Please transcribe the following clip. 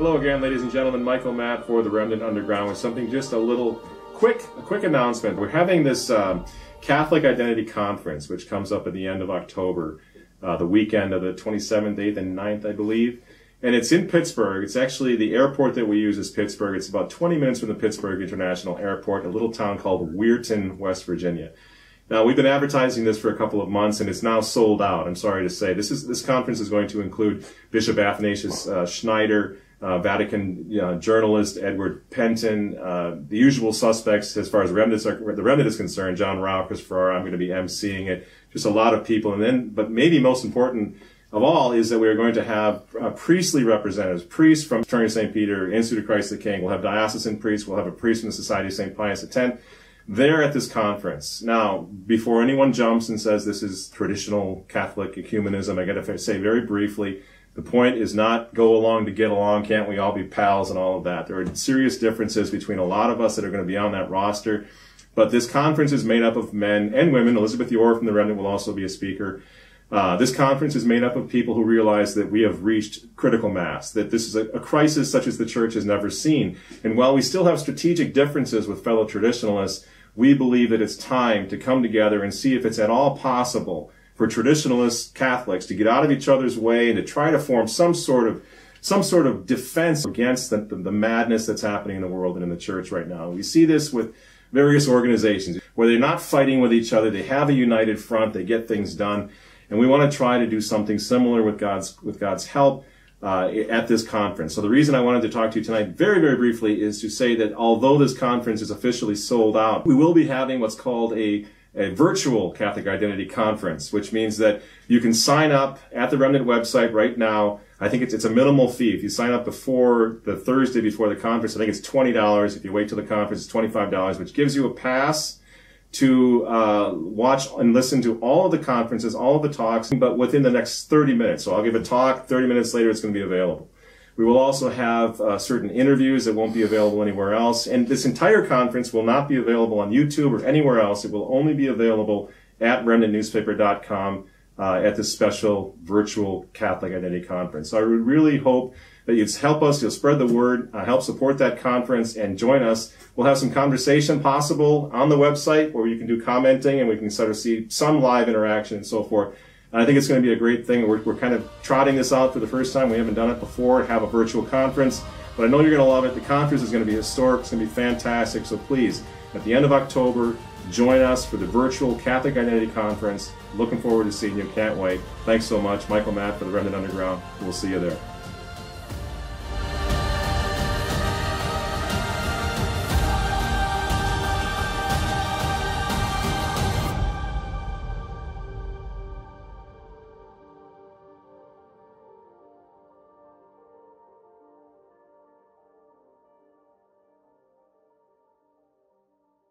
Hello again, ladies and gentlemen. Michael Matt for the Remnant Underground with something just a quick announcement. We're having this Catholic Identity Conference, which comes up at the end of October, the weekend of the 27th, 8th, and 9th, I believe. And it's in Pittsburgh. It's actually the airport that we use is Pittsburgh. It's about 20 minutes from the Pittsburgh International Airport, a little town called Weirton, West Virginia. Now, we've been advertising this for a couple of months, and it's now sold out. I'm sorry to say. This conference is going to include Bishop Athanasius Schneider, Vatican journalist Edward Pentin, the usual suspects as far as the Remnant is concerned. John Rao, Christopher R. I'm going to be emceeing it. Just a lot of people, and then, but maybe most important of all is that we're going to have priestly representatives, priests from Fraternity of St. Peter, Institute of Christ the King. We'll have diocesan priests. We'll have a priest from the Society of St. Pius X. They're at this conference. Now, before anyone jumps and says this is traditional Catholic ecumenism, I got to say very briefly, the point is not go along to get along, can't we all be pals and all of that. There are serious differences between a lot of us that are going to be on that roster. But this conference is made up of men and women. Elizabeth Orr from the Remnant will also be a speaker. This conference is made up of people who realize that we have reached critical mass, that this is a crisis such as the church has never seen. And while we still have strategic differences with fellow traditionalists, we believe that it's time to come together and see if it's at all possible for traditionalist Catholics to get out of each other's way and to try to form some sort of defense against the madness that's happening in the world and in the church right now. We see this with various organizations where they're not fighting with each other. They have a united front. They get things done. And we want to try to do something similar with God's help at this conference. So the reason I wanted to talk to you tonight very, very briefly is to say that although this conference is officially sold out, we will be having what's called a virtual Catholic Identity Conference, which means that you can sign up at the Remnant website right now. I think it's a minimal fee. If you sign up before the Thursday before the conference, I think it's $20. If you wait till the conference, it's $25, which gives you a pass to watch and listen to all of the conferences, all of the talks, but within the next 30 minutes. So I'll give a talk, 30 minutes later it's going to be available. We will also have certain interviews that won't be available anywhere else. And this entire conference will not be available on YouTube or anywhere else. It will only be available at remnantnewspaper.com at this special virtual Catholic Identity Conference. So I would really hope that you'd help us, you'll spread the word, help support that conference, and join us. We'll have some conversation possible on the website where you can do commenting and we can sort of see some live interaction and so forth. And I think it's going to be a great thing. We're kind of trotting this out for the first time. We haven't done it before, have a virtual conference. But I know you're going to love it. The conference is going to be historic. It's going to be fantastic. So please, at the end of October, join us for the virtual Catholic Identity Conference. Looking forward to seeing you. Can't wait. Thanks so much. Michael Matt for the Remnant Underground. We'll see you there.